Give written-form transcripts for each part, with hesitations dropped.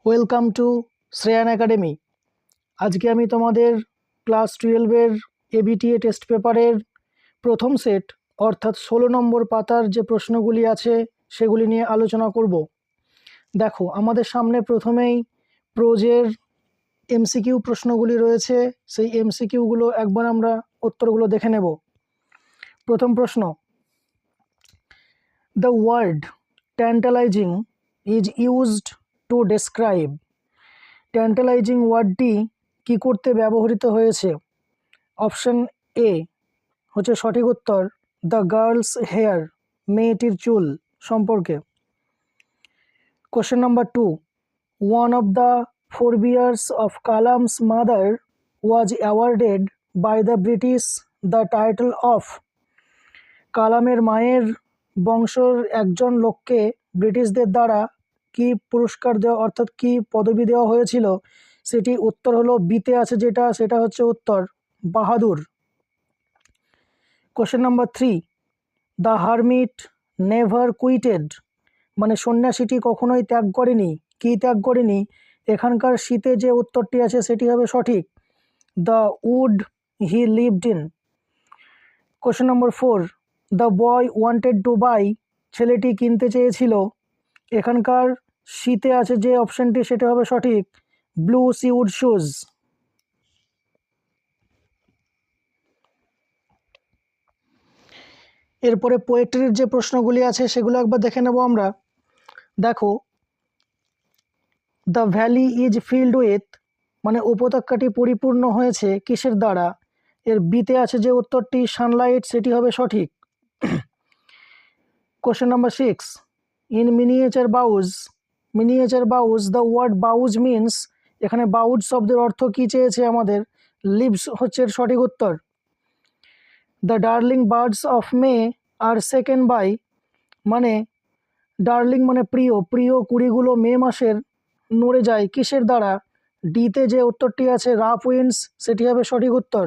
Welcome to Shreyan academy. আজকে আমি তোমাদের ক্লাস 12-এর এবিটিএ টেস্ট পেপারের প্রথম সেট অর্থাৎ 16 নম্বর পাতার যে প্রশ্নগুলি আছে সেগুলি নিয়ে আলোচনা করব। দেখো, আমাদের সামনে প্রথমেই প্রোজের এমসিকিউ প্রশ্নগুলি রয়েছে। সেই এমসিকিউগুলো একবার আমরা উত্তরগুলো দেখে নেব। প্রথম প্রশ্ন, the word tantalising is used to describe. Tantalising ওয়ার্ডটি কী করতে ব্যবহৃত হয়েছে? অপশন এ হচ্ছে সঠিক উত্তর, দ্য গার্লস হেয়ার, মেয়েটির চুল সম্পর্কে। Question number 2, one of the forebears of Kalam's mother was awarded by the British the title of. কালামের মায়ের বংশের একজন লোককে ব্রিটিশদের দ্বারা কি পুরস্কার দেওয়া অর্থাৎ কি পদবি দেওয়া হয়েছিল? সেটি উত্তর হলো বিতে আছে সেটা হচ্ছে উত্তর বাহাদুর। Question number 3, the hermit never quitted, মানে সন্ন্যাসীটি কখনোই ত্যাগ করেনি। কি ত্যাগ করেনি? এখানকার শীতে যে উত্তরটি আছে সেটি হবে সঠিক, the wood he lived in. Question number 4, the boy wanted to buy, ছেলেটি কিনতে চেয়েছিল। এখানকার শীতে আছে যে অপশনটি সেটা হবে সঠিক, ব্লু সিউড শুজ। এরপরে পোয়েট্রির যে প্রশ্নগুলি আছে সেগুলো একবার দেখে নেব আমরা। দেখো, the valley is filled with, মানে উপত্যকাটি পরিপূর্ণ হয়েছে কিসের দ্বারা? এর বিতে আছে যে উত্তরটি সানলাইট, সেটি হবে সঠিক। Question number 6, in miniature boughs the word boughs means, এখানে বাউজ শব্দের অর্থ কি চেয়েছে আমাদের? লিভস হচ্ছে এর সঠিক উত্তর। The darling birds of May are second by, মানে ডার্লিং মানে প্রিয় কুড়িগুলো মে মাসের নড়ে যায় কিসের দ্বারা? ডিতে যে উত্তরটি আছে রাফ উইন্ডস, সেটি হবে সঠিক উত্তর।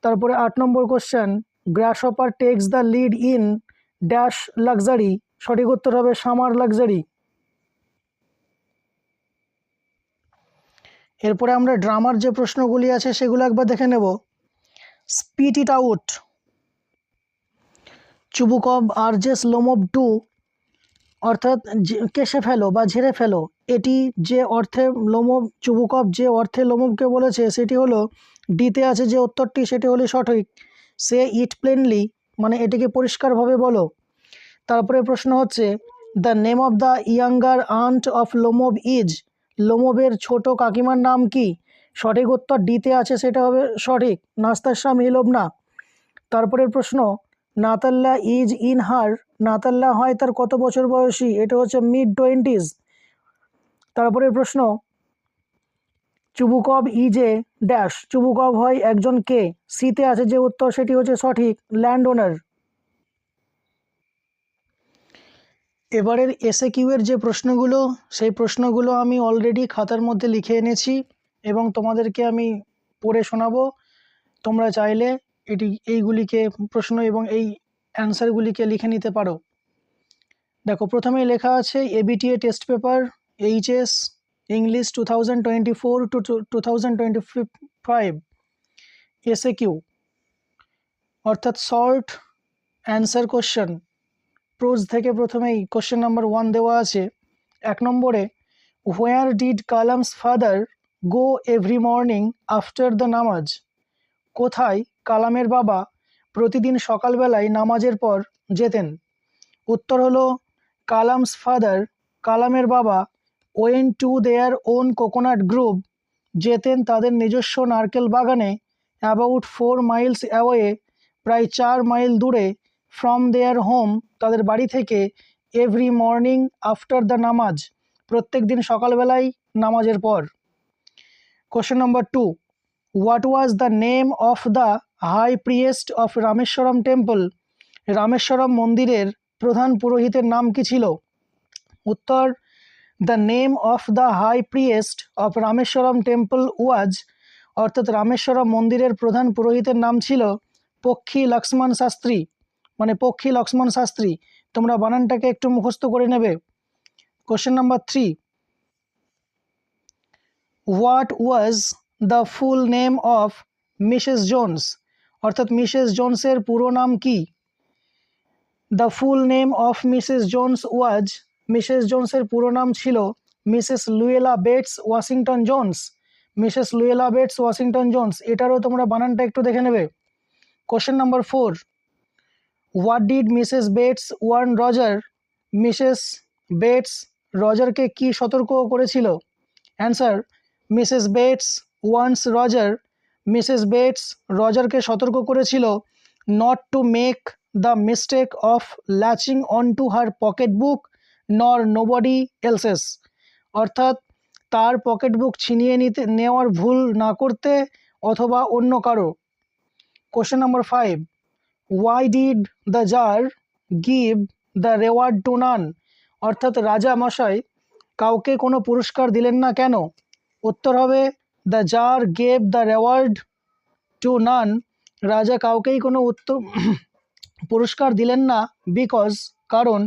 তারপরে 8 নম্বর question, grasshopper takes the lead in dash luxury, সঠিক উত্তর হবে সামার লাক্সারি। এরপরে আমরা ড্রামার যে প্রশ্নগুলি আছে সেগুলো একবার দেখে নেব। স্পিট ইট আউট, চুবুকব আরজেস লোমব টু, অর্থাৎ কেশে ফেলো বা ঝেড়ে ফেলো, এটি যে অর্থে চুবুকব যে অর্থে লোমবকে বলেছে সেটি হলো ডিতে আছে যে উত্তরটি সেটি হলো সঠিক, সে ইট প্লেনলি, মানে এটিকে পরিষ্কারভাবে বলো। তারপরে প্রশ্ন হচ্ছে, the name of the younger aunt of Lomb is, লোমবের ছোট কাকিমার নাম কি? সঠিক উত্তর ডিতে আছে সেটা হবে সঠিক, নাস্তার মিলবনা। তারপরের প্রশ্ন, নাতাল্লা ইজ ইন হার, নাতাল্লা হয় তার কত বছর বয়সী? এটা হচ্ছে মিড 20s। তারপরের প্রশ্ন, চুবুকব ইজ এ ড্যাশ, চুবুকব হয় একজন কে? সিতে আছে যে উত্তর সেটি হচ্ছে সঠিক, ল্যান্ড ওনার। এবারের এসএকিউ এর যে প্রশ্নগুলো সেই প্রশ্নগুলো আমি অলরেডি খাতার মধ্যে লিখে এনেছি এবং তোমাদেরকে আমি পড়ে শোনাবো। তোমরা চাইলে এইগুলিকে প্রশ্ন এবং এই অ্যান্সারগুলিকে লিখে নিতে পারো। দেখো, প্রথমেই লেখা আছে ABTA test paper HS English 2024 to 2025 SAQ, অর্থাৎ শর্ট অ্যান্সার কোশ্চেন। প্রোজ থেকে প্রথমেই কোশ্চেন নাম্বার 1 দেওয়া আছে। 1 নম্বরে, where did Kalam's father go every morning after the নামাজ, কোথায় কালামের বাবা প্রতিদিন সকালবেলায় নামাজের পর যেতেন? উত্তর হলো কালামস ফাদার, কালামের বাবা, went to their own coconut group, যেতেন তাদের নিজস্ব নারকেল বাগানে, অ্যাবাউট 4 মাইলস অ্যাওয়ে, প্রায় 4 মাইল দূরে, ফ্রম দেয়ার হোম, তাদের বাড়ি থেকে, এভরি মর্নিং আফটার দ্য নামাজ, প্রত্যেক দিন সকালবেলায় নামাজের পর। Question number 2, what was the name of the high priest of Rameswaram temple, Rameswaram মন্দিরের প্রধান পুরোহিতের নাম কি ছিল? উত্তর, the name of the high priest of Rameswaram temple was, অর্থাৎ রামেশ্বরম মন্দিরের প্রধান পুরোহিতের নাম ছিল পক্ষী লক্ষ্মণ শাস্ত্রী, মানে পক্ষী লক্ষ্মণ শাস্ত্রী। তোমরা বানানটাকে একটু মুখস্থ করে নেবে। Question number 3, what was the full name of Mrs Jones, অর্থাৎ মিসেস জোনসের পুরো নাম কি? The full name of Mrs Jones was, Mrs জোনসের পুরো নাম ছিল Mrs Luella Bates Washington Jones. Mrs Luella Bates Washington Jones, এটারও তোমরা বানানটা একটু দেখে নেবে। Question number 4, what did Mrs Bates warn Roger, Mrs Bates রজারকে কি সতর্ক করেছিল? Answer, Mrs Bates warns Roger, Mrs Bates রজারকে সতর্ক করেছিল not to make the mistake of latching on to her pocket book নর নোবডি এলসেস, অর্থাৎ তার pocket book ছিনিয়ে নেওয়ার ভুল না করতে অথবা অন্য কারো। Question number 5, why did the czar give the reward to none, অর্থাৎ রাজা মশাই কাউকে কোনো পুরস্কার দিলেন না কেন? উত্তর হবে, the tsar gave the reward to none, রাজা কাউকেই কোনো পুরস্কার দিলেন না, বিকজ, কারণ,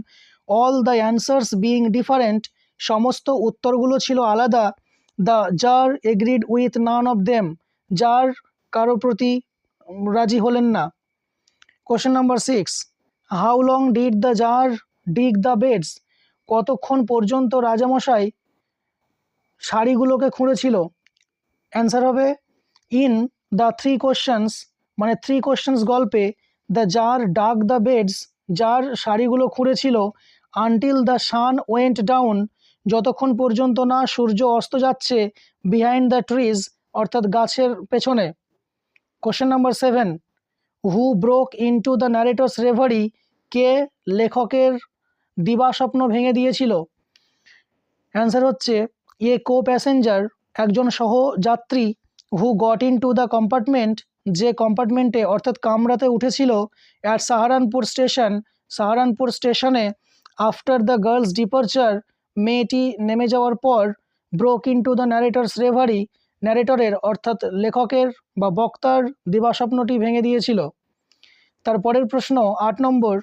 all the answers being different, সমস্ত উত্তরগুলো ছিল আলাদা, the tsar agreed with none of them, tsar কারো প্রতি রাজি হলেন না। Question number 6, how long did the tsar dig the beds, কতক্ষণ পর্যন্ত রাজামশাই শাড়িগুলোকে খুঁড়েছিল? অ্যান্সার হবে, ইন দ্য 3 কোশ্চেন্স, মানে 3 কোশ্চেন্স গল্পে the tsar dug the beds, tsar শাড়িগুলো খুঁড়েছিল until the sun went down, যতক্ষণ পর্যন্ত না সূর্য অস্ত যাচ্ছে, বিহাইন্ড দ্য ট্রিজ, অর্থাৎ গাছের পেছনে। Question number 7, who broke into the narrator's reverie, কে লেখকের দিবাস্বপ্ন ভেঙে দিয়েছিল? অ্যান্সার হচ্ছে, এ কো প্যাসেঞ্জার, একজন সহযাত্রী, who got into the compartment, যে কম্পার্টমেন্টে অর্থাৎ কামরাতে উঠেছিল, অ্যাট সাহারানপুর স্টেশন, সাহারানপুর স্টেশনে, আফটার দ্য গার্লস ডিপারচার, মেয়েটি নেমে যাওয়ার পর, broke into the narrator's reverie, ন্যারেটরের অর্থাৎ লেখকের বা বক্তার দিবাস্বপ্নটি ভেঙে দিয়েছিল। তারপরের প্রশ্ন 8 নম্বর,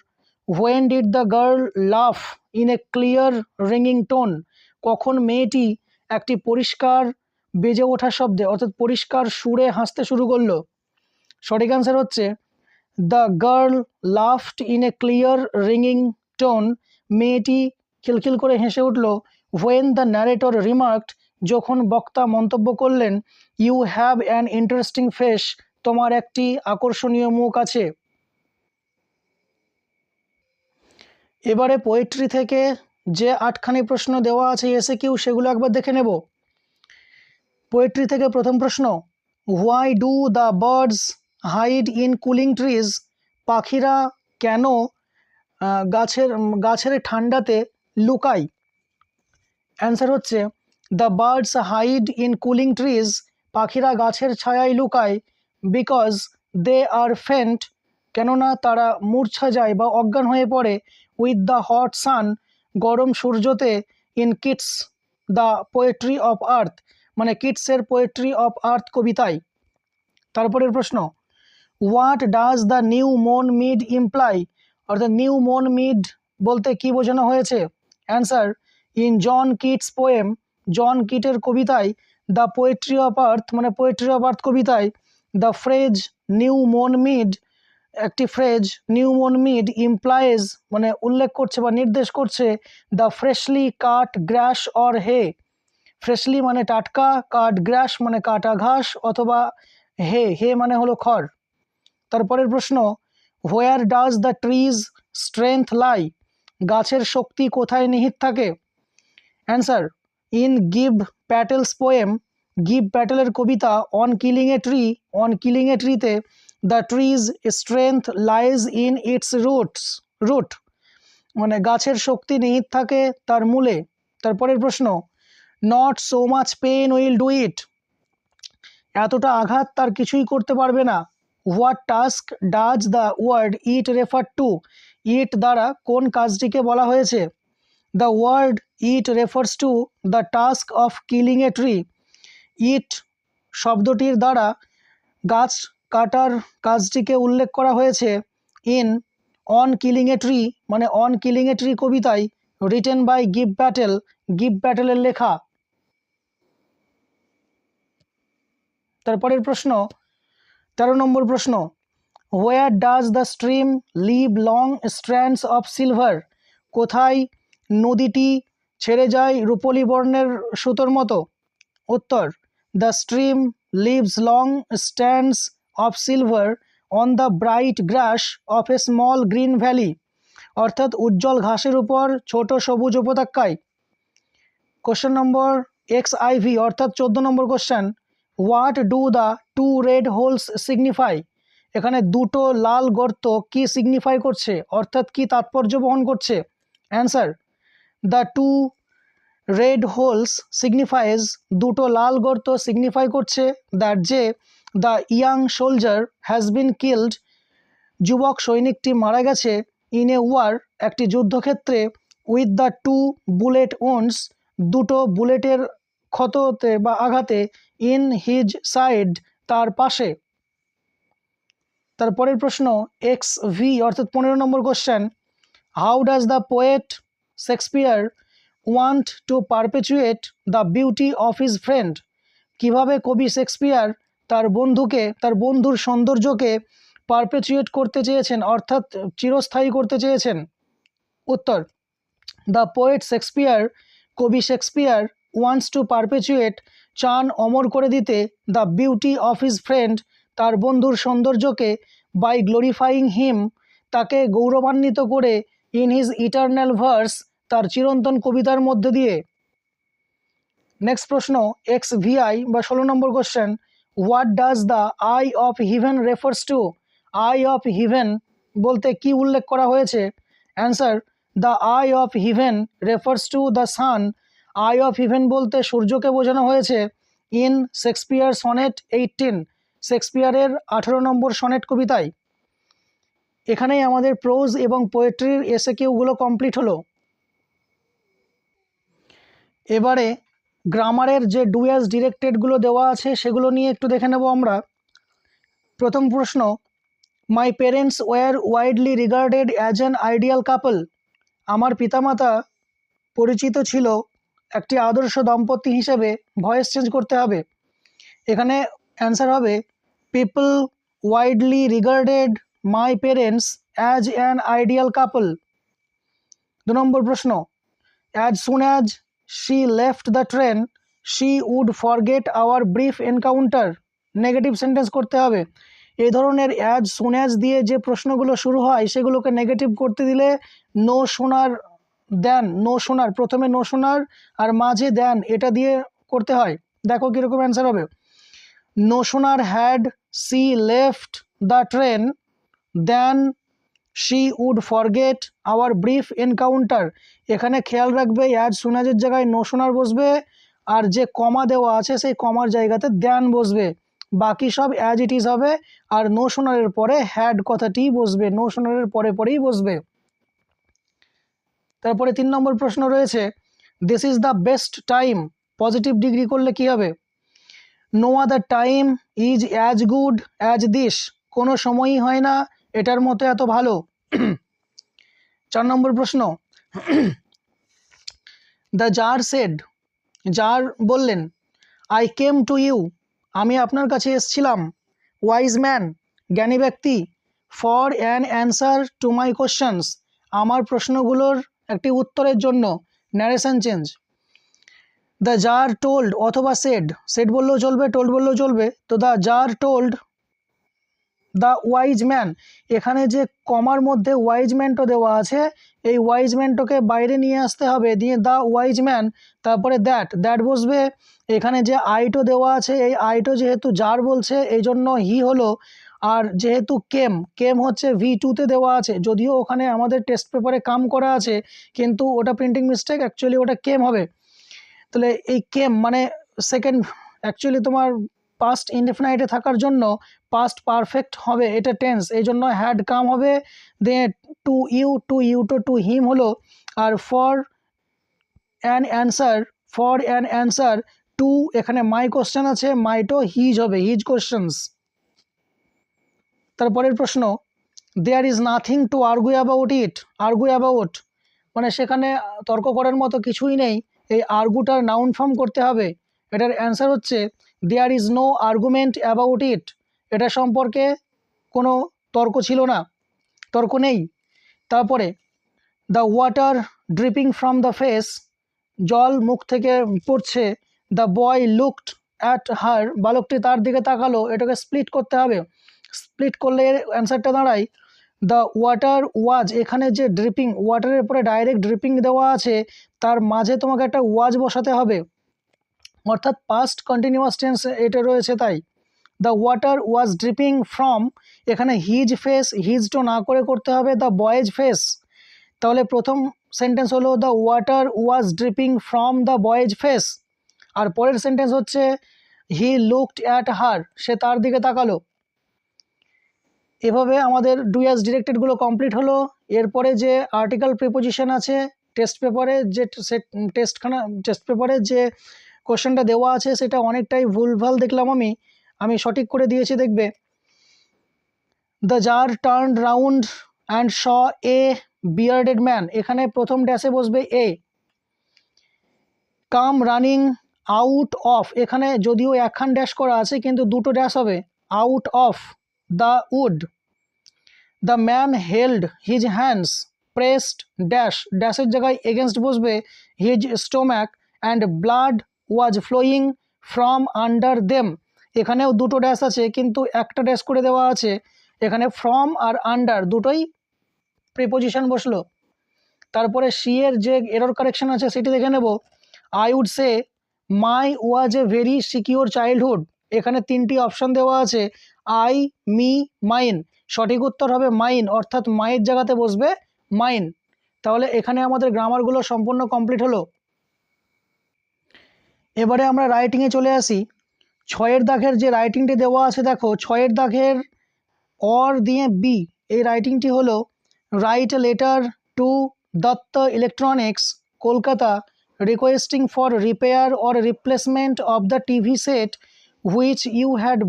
হোয়েন ডিড দ্য গার্ল লাফ in a clear ringing tone, কখন মেয়েটি একটি পরিষ্কার বেজে ওঠা শব্দে অর্থাৎ পরিষ্কার সুরে হাসতে শুরু করলো? সঠিক অ্যান্সার হচ্ছে, the girl laughed in a clear ringing tone, মেয়েটি খিলখিল করে হেসে উঠল হোয়েন দ্য ন্যারেটর রিমার্কড, যখন বক্তা মন্তব্য করলেন, you have an interesting face, তোমার একটি আকর্ষণীয় মুখ আছে। এবারে পোয়েট্রি থেকে যে 8খানি প্রশ্ন দেওয়া আছে এসএকিউ, সেগুলো একবার দেখে নেব। পোয়েট্রি থেকে প্রথম প্রশ্ন, why do the birds hide in cooling trees, পাখিরা কেন গাছের ঠান্ডাতে লুকায়? অ্যান্সার হচ্ছে, the birds hide in cooling trees, পাখিরা গাছের ছায়ায় লুকায়, বিকজ দে আর ফেন্ট, কেননা তারা মূর্ছা যায় বা অজ্ঞান হয়ে পড়ে, উইথ দ্য হট সান, গরম সূর্যতে, in Keats the poetry of earth, মানে কিটসের পোয়েট্রি অফ আর্থ কবিতায়। তারপরের প্রশ্ন, what does the new mown mead imply, অর্থাৎ নিউ মন মিড বলতে কি বোঝানো হয়েছে? Answer, in John Keats poem, John কিটের কবিতায়, দ্য পোয়েট্রি অফ আর্থ, মানে পোয়েট্রি অফ আর্থ কবিতায়, the phrase new mown mead, একটি phrase new mown mead implies, মানে উল্লেখ করছে বা নির্দেশ করছে, the freshly cut grass or hay, freshly মানে টাটকা, কাট গ্রাস মানে কাটা ঘাস, অথবা হে, হে মানে হলো খড়। তারপরের প্রশ্ন, where does the tree's strength lie, গাছের শক্তি কোথায় নিহিত থাকে? Answer, in Gieve Patel's poem, Gieve প্যাটেলের কবিতা on killing a tree, on killing a ট্রিতে, the tree's strength lies in its root, মানে গাছের শক্তি নিহিত থাকে তার মূলে। তারপরের প্রশ্ন, not so much pain will do it, এতটা আঘাত তার কিছুই করতে পারবে না। What task does the word it refer to, ইট দ্বারা কোন কাজটিকে বলা হয়েছে? The word it refers to the task of killing a tree, it শব্দটির দ্বারা গাছ কাটার কাজটিকে উল্লেখ করা হয়েছে in on killing a tree, মানে অন কিলিং এ ট্রি কবিতায়, রিটেন বাই গিভ প্যাটেল, গিভ প্যাটেলের লেখা। তারপরের প্রশ্ন 13 নম্বর প্রশ্ন, where does the stream leave long strands of silver, কোথায় নদীটি ছেড়ে যায় রূপলি বর্ণের সুতোর মতো? উত্তর, the stream leaves long strands of silver on the bright glass of a small green valley, অর্থাৎ উজ্জ্বল ঘাসের উপর ছোট সবুজ উপত্যকায়। কোশ্চেন নম্বর XIV অর্থাৎ 14 নম্বর question, what do the two red holes signify, এখানে দুটো লাল গর্ত কি সিগনিফাই করছে, অর্থাৎ কি তাৎপর্য বহন করছে? Answer, the two red holes signifies, দুটো লাল গর্ত সিগনিফাই করছে দ্যাট যে the young soldier has been killed, যুবক সৈনিকটি মারা গেছে, ইন এ ওয়ার, একটি যুদ্ধক্ষেত্রে, with the two bullet wounds, দুটো বুলেটের ক্ষততে বা আঘাতে, ইন হিজ সাইড, তার পাশে। তারপরের প্রশ্ন XV অর্থাৎ 15 নম্বর question, how does the poet Shakespeare want to perpetuate the beauty of his friend, কিভাবে কবি শেক্সপিয়ার তার বন্ধুর সৌন্দর্যকে পারপেচুয়েট করতে চেয়েছেন, অর্থাৎ চিরস্থায়ী করতে চেয়েছেন? উত্তর, দ্য পোয়েট শেক্সপিয়ার, কবি শেক্সপিয়ার, ওয়ান্টস টু পারপেচুয়েট, চান অমর করে দিতে, the beauty of his friend, তার বন্ধুর সৌন্দর্যকে, বাই গ্লোরিফাইং হিম, তাকে গৌরবান্বিত করে, ইন হিজ ইটারনাল ভার্স, তার চিরন্তন কবিতার মধ্যে দিয়ে। নেক্সট প্রশ্ন XVI বা 16 নম্বর question, what does the eye of heaven refers to, eye of heaven বলতে কি উল্লেখ করা হয়েছে? Answer, the eye of heaven refers to the sun, eye of heaven বলতে সূর্যকে বোঝানো হয়েছে, ইন শেক্সপিয়ার সনেট 18, শেক্সপিয়ারের 18 নম্বর সনেট কবিতায়। এখানেই আমাদের প্রোজ এবং পোয়েট্রির এসএকিউগুলো কমপ্লিট হলো। এবারে গ্রামারের যে ডুয়াস ডিরেক্টেডগুলো দেওয়া আছে সেগুলো নিয়ে একটু দেখে নেব আমরা। প্রথম প্রশ্ন, my parents were widely regarded as an ideal couple, আমার পিতামাতা পরিচিত ছিল একটি আদর্শ দম্পতি হিসেবে, ভয়েস চেঞ্জ করতে হবে। এখানে অ্যান্সার হবে, people widely regarded my parents as an ideal কাপল। 2 নম্বর প্রশ্ন, as soon as she left the train she would forget our brief encounter, negative sentence করতে হবে। এই ধরনের অ্যাজ সুন অ্যাজ দিয়ে যে প্রশ্নগুলো শুরু হয় সেগুলোকে নেগেটিভ করতে দিলে নো শোনার দেন, নো শোনার, প্রথমে নো শোনার আর মাঝে দেন, এটা দিয়ে করতে হয়। দেখো কীরকম অ্যান্সার হবে, no sooner had she left the train then she would forget our brief encounter, এখানে খেয়াল রাখবে অ্যাজ সুনাজের জায়গায় নো শোনার বসবে, আর যে কমা দেওয়া আছে সেই কমার জায়গাতে দ্যান বসবে, বাকি সব অ্যাজ ইট ইজ হবে, আর নো শোনারের পরে হ্যাড কথাটি বসবে, নো শোনারের পরেই বসবে। তারপরে 3 নম্বর প্রশ্ন রয়েছে, this is the best time, positive degree করলে কি হবে? No other time is as good as this, কোনো সময়ই হয় না এটার মতো এত ভালো। 4 নম্বর প্রশ্ন, দ্য জার সেড, জার বললেন, আই কেম টু ইউ, আমি আপনার কাছে এসেছিলাম, ওয়াইজ ম্যান, জ্ঞানী ব্যক্তি, for an answer to my questions, আমার প্রশ্নগুলোর একটি উত্তরের জন্য, narration change. The tsar told অথবা সেড, সেড বললেও চলবে, টোল্ড বললেও চলবে, তো the tsar told the wise man, এখানে যে কমার মধ্যে ওয়াইজ ম্যানটো দেওয়া আছে এই ওয়াইজ ম্যানটোকে বাইরে নিয়ে আসতে হবে, দিয়ে দ্য ওয়াইজ ম্যান, তারপরে দ্যাট বসবে। এখানে যে আইটো দেওয়া আছে এই আইটো যেহেতু জার বলছে এই জন্য হি হলো, আর যেহেতু কেম হচ্ছে V2-তে দেওয়া আছে, যদিও ওখানে আমাদের টেস্ট পেপারে কাম করা আছে কিন্তু ওটা প্রিন্টিং মিস্টেক, অ্যাকচুয়ালি ওটা কেম হবে। তাহলে এই কেম মানে সেকেন্ড, অ্যাকচুয়ালি তোমার পাস্ট ইনডেফিনাইটে থাকার জন্য পাস্ট পারফেক্ট হবে, এটা টেন্স, এই জন্য হ্যাড কাম হবে, দিয়ে টু ইউ টু হিম হলো, আর ফর অ্যান অ্যান্সার টু, এখানে মাই কোশ্চেন আছে, মাইটো হিজ হবে, হিজ কোশ্চেন্স। তারপরের প্রশ্ন, there is nothing to argue about মানে সেখানে তর্ক করার মতো কিছুই নেই, এই আর্গুটার নাউন ফর্ম করতে হবে, এটার অ্যান্সার হচ্ছে there is no argument about it, এটা সম্পর্কে কোনো তর্ক ছিল না, তর্ক নেই। তারপরে the water dripping from the face, জল মুখ থেকে পড়ছে। The boy looked at her, বালকটি তার দিকে তাকালো, এটাকে স্প্লিট করতে হবে। স্প্লিট করলে অ্যান্সারটা দাঁড়ায় দ্য ওয়াটার ওয়াজ, এখানে যে ড্রিপিং, ওয়াটারের উপরে ডাইরেক্ট ড্রিপিং দেওয়া আছে, তার মাঝে তোমাকে একটা ওয়াজ বসাতে হবে, অর্থাৎ পাস্ট কন্টিনিউয়াস টেন্স এটা রয়েছে। তাই the water was dripping from, এখানে হিজ ফেস, হিজ তো না করে করতে হবে দ্য বয়েজ ফেস। তাহলে প্রথম সেন্টেন্স হলো the water was dripping from the boy's face, আর পরের সেন্টেন্স হচ্ছে হি লুকড অ্যাট হার, সে তার দিকে তাকালো। এভাবে আমাদের ডু অ্যাজ ডিরেক্টেডগুলো কমপ্লিট হলো। এরপরে যে আর্টিকেল প্রিপোজিশন আছে টেস্ট পেপারে, যে টেস্ট পেপারে যে কোশ্চেনটা দেওয়া আছে সেটা অনেকটাই ভুলভাল দেখলাম আমি সঠিক করে দিয়েছি, দেখবে। The tsar turned round and saw a bearded man, এখানে প্রথম ড্যাশে বসবে a. Come running out of, এখানে যদিও একখান ড্যাশ করা আছে কিন্তু দুটো ড্যাশ হবে, out of the wood. The man held his hands pressed dash, ড্যাশের জায়গায় এগেনস্ট বসবে his stomach and blood was flowing from under them, এখানেও দুটো ড্যাশ আছে কিন্তু একটা ড্যাশ করে দেওয়া আছে, এখানে ফ্রম আর আন্ডার দুটোই প্রিপোজিশন বসলো। তারপরে সি এর যে এরর কারেকশন আছে সেটি দেখে নেব। I would say my was a very secure childhood, এখানে তিনটি অপশন দেওয়া আছে, আই, মি, মাইন। সঠিক উত্তর হবে মাইন, অর্থাৎ মায়ের জায়গাতে বসবে মাইন। তাহলে এখানে আমাদের গ্রামারগুলো সম্পূর্ণ কমপ্লিট হলো। এবারে আমরা রাইটিংয়ে চলে আসি। ছয়ের দাগের যে রাইটিংটি দেওয়া আছে, দেখো ছয়ের দাগের অর দিয়ে বি, এই রাইটিংটি হলো right a letter two Dutta electronics Kolkata requesting for repair or replacement of the TV set which you had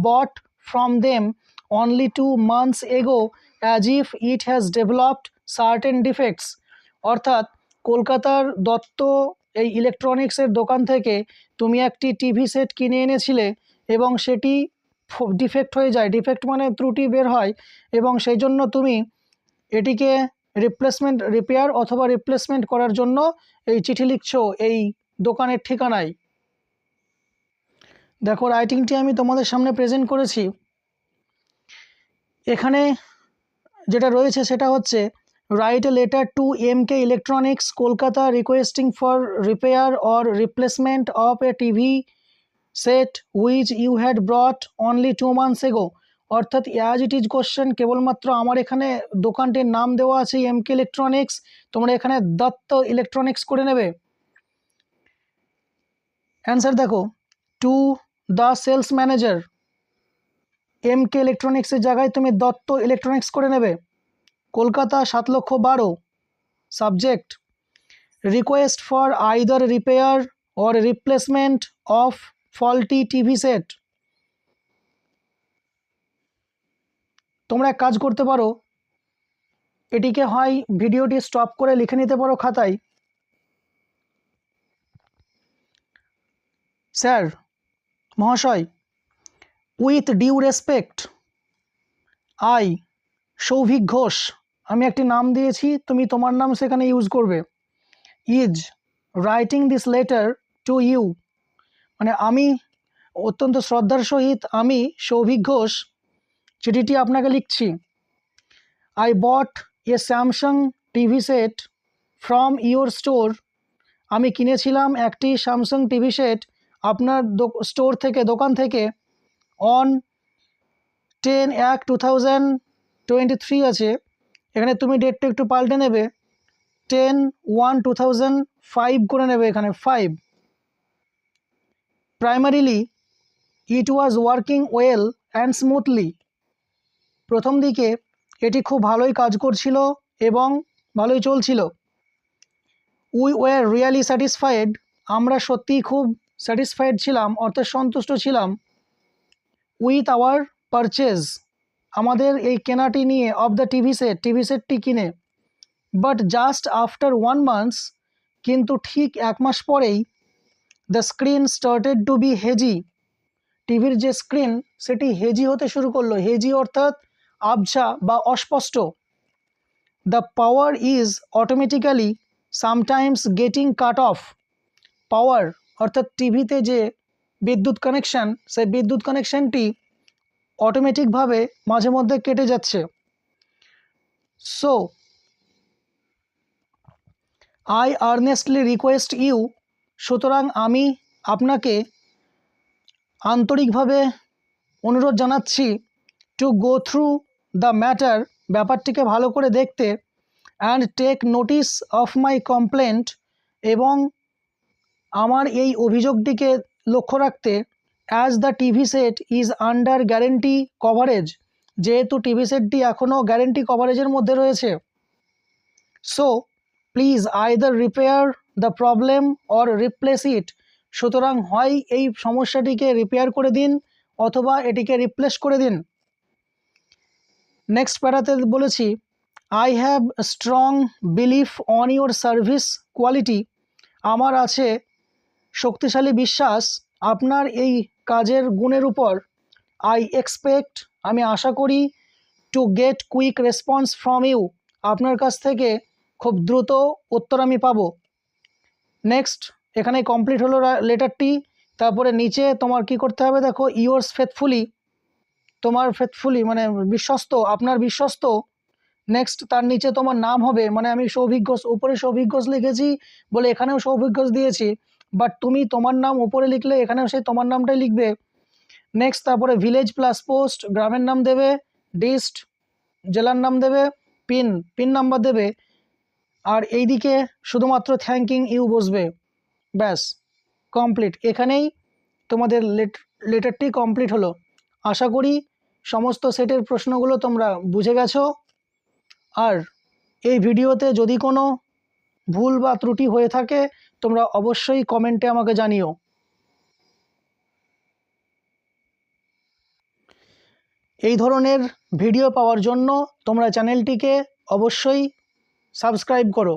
bought from them only 2 months ago as if it has developed certain defects, অর্থাৎ কলকাতার দত্ত এই ইলেকট্রনিক্সের দোকান থেকে তুমি একটি টিভি সেট কিনে এনেছিলে এবং সেটি ডিফেক্ট হয়ে যায়, ডিফেক্ট মানে ত্রুটি বের হয়, এবং সেই জন্য তুমি এটিকে রিপেয়ার অথবা রিপ্লেসমেন্ট করার জন্য এই চিঠি লিখছো এই দোকানের ঠিকানায়। দেখো রাইটিংটি আমি তোমাদের সামনে প্রেজেন্ট করেছি। এখানে যেটা রয়েছে সেটা হচ্ছে write a letter to MK electronics Kolkata requesting for repair or replacement of a TV set which you had brought only 2 months এগো, অর্থাৎ অ্যাজ ইট ইজ কোশ্চেন, কেবলমাত্র আমার এখানে দোকানটির নাম দেওয়া আছে MK ইলেকট্রনিক্স, তোমরা এখানে দত্ত ইলেকট্রনিক্স করে নেবে। অ্যান্সার দেখো, to the sales manager, MK ইলেকট্রনিক্সের জায়গায় তুমি দত্ত ইলেকট্রনিক্স করে নেবে। Kolkata 7,12,000। Subject request for either repair or replacement of faulty TV set. তোমরা এক কাজ করতে পারো, এটিকে হয় ভিডিওটি স্টপ করে লিখে নিতে পারো খাতায়, স্যার মহাশয় with due respect I Souvik Ghosh, আমি একটি নাম দিয়েছি, তুমি তোমার নাম সেখানে ইউজ করবে। Is writing this letter to you, মানে আমি অত্যন্ত শ্রদ্ধার সহিত আমি সৌভিক ঘোষ চিঠিটি আপনাকে লিখছি। I bought A Samsung TV set from your store, আমি কিনেছিলাম একটি স্যামসাং টিভি সেট আপনার স্টোর থেকে, দোকান থেকে, অন 10/1/2023 আছে, এখানে তুমি ডেটটা একটু পাল্টে নেবে, 10/1/2005 করে নেবে, এখানে 5। Primarily it was working well and smoothly, প্রথম দিকে এটি খুব ভালোই কাজ করছিল এবং ভালোই চলছিল। উই ওয়ার রিয়ালি স্যাটিসফাইড, আমরা সত্যিই খুব স্যাটিসফাইড ছিলাম, অর্থাৎ সন্তুষ্ট ছিলাম। উইথ আওয়ার পারচেজ, আমাদের এই কেনাটি নিয়ে, অফ দ্য টিভি সেটটি কিনে। বাট জাস্ট আফটার 1 month, কিন্তু ঠিক 1 মাস পরেই, the screen started to be hazy, টিভির যে স্ক্রিন সেটি হেজি হতে শুরু করলো। হেজি অর্থাৎ আবছা বা অস্পষ্ট। The power is automatically sometimes getting cut off, power অর্থাৎ টিভিতে যে বিদ্যুৎ কানেকশান, সেই বিদ্যুৎ কানেকশানটি অটোমেটিকভাবে মাঝে মধ্যে কেটে যাচ্ছে। So I earnestly request you, সুতরাং আমি আপনাকে আন্তরিকভাবে অনুরোধ জানাচ্ছি, to go through the matter, ব্যাপারটিকে ভালো করে দেখতে, and take notice of my complaint, এবং আমার এই অভিযোগটিকে লক্ষ্য রাখতে, as the TV set is under guarantee coverage, যেহেতু টিভি সেটটি এখনও গ্যারেন্টি কভারেজের মধ্যে রয়েছে। So please either repair the problem or replace it, সুতরাং হয় এই সমস্যাটিকে রিপেয়ার করে দিন অথবা এটিকে রিপ্লেস করে দিন। নেক্সট প্যারাতে বলেছি, I have strong belief on your service quality, আমার আছে শক্তিশালী বিশ্বাস আপনার এই কাজের গুণের উপর। আই এক্সপেক্ট, আমি আশা করি, to get quick response from you, আপনার কাছ থেকে খুব দ্রুত উত্তর আমি পাবো। নেক্সট এখানে কমপ্লিট হলো লেটারটি। তারপরে নিচে তোমার কি করতে হবে দেখো, ইয়োর্স ফেথফুলি, তোমার ফেথফুলি মানে বিশ্বস্ত, আপনার বিশ্বস্ত। নেক্সট তার নিচে তোমার নাম হবে, মানে আমি সৌভিক ঘোষ, উপরে সৌভিক ঘোষ লিখেছি বলে এখানেও সৌভিক ঘোষ দিয়েছি, বাট তুমি তোমার নাম উপরে লিখলে এখানেও সেই তোমার নামটাই লিখবে। নেক্সট তারপরে ভিলেজ প্লাস পোস্ট, গ্রামের নাম দেবে, ডিস্ট জেলার নাম দেবে, পিন নাম্বার দেবে, আর এইদিকে শুধুমাত্র থ্যাঙ্কিং ইউ বসবে। ব্যাস কমপ্লিট, এখানেই তোমাদের লেটারটি কমপ্লিট হলো। আশা করি সমস্ত সেটের প্রশ্নগুলো তোমরা বুঝে গেছো। আর এই ভিডিওতে যদি কোনো ভুল বা ত্রুটি হয়ে থাকে তোমরা অবশ্যই কমেন্টে আমাকে জানিও। এই ধরনের ভিডিও পাওয়ার জন্য তোমরা চ্যানেলটিকে অবশ্যই সাবস্ক্রাইব করো।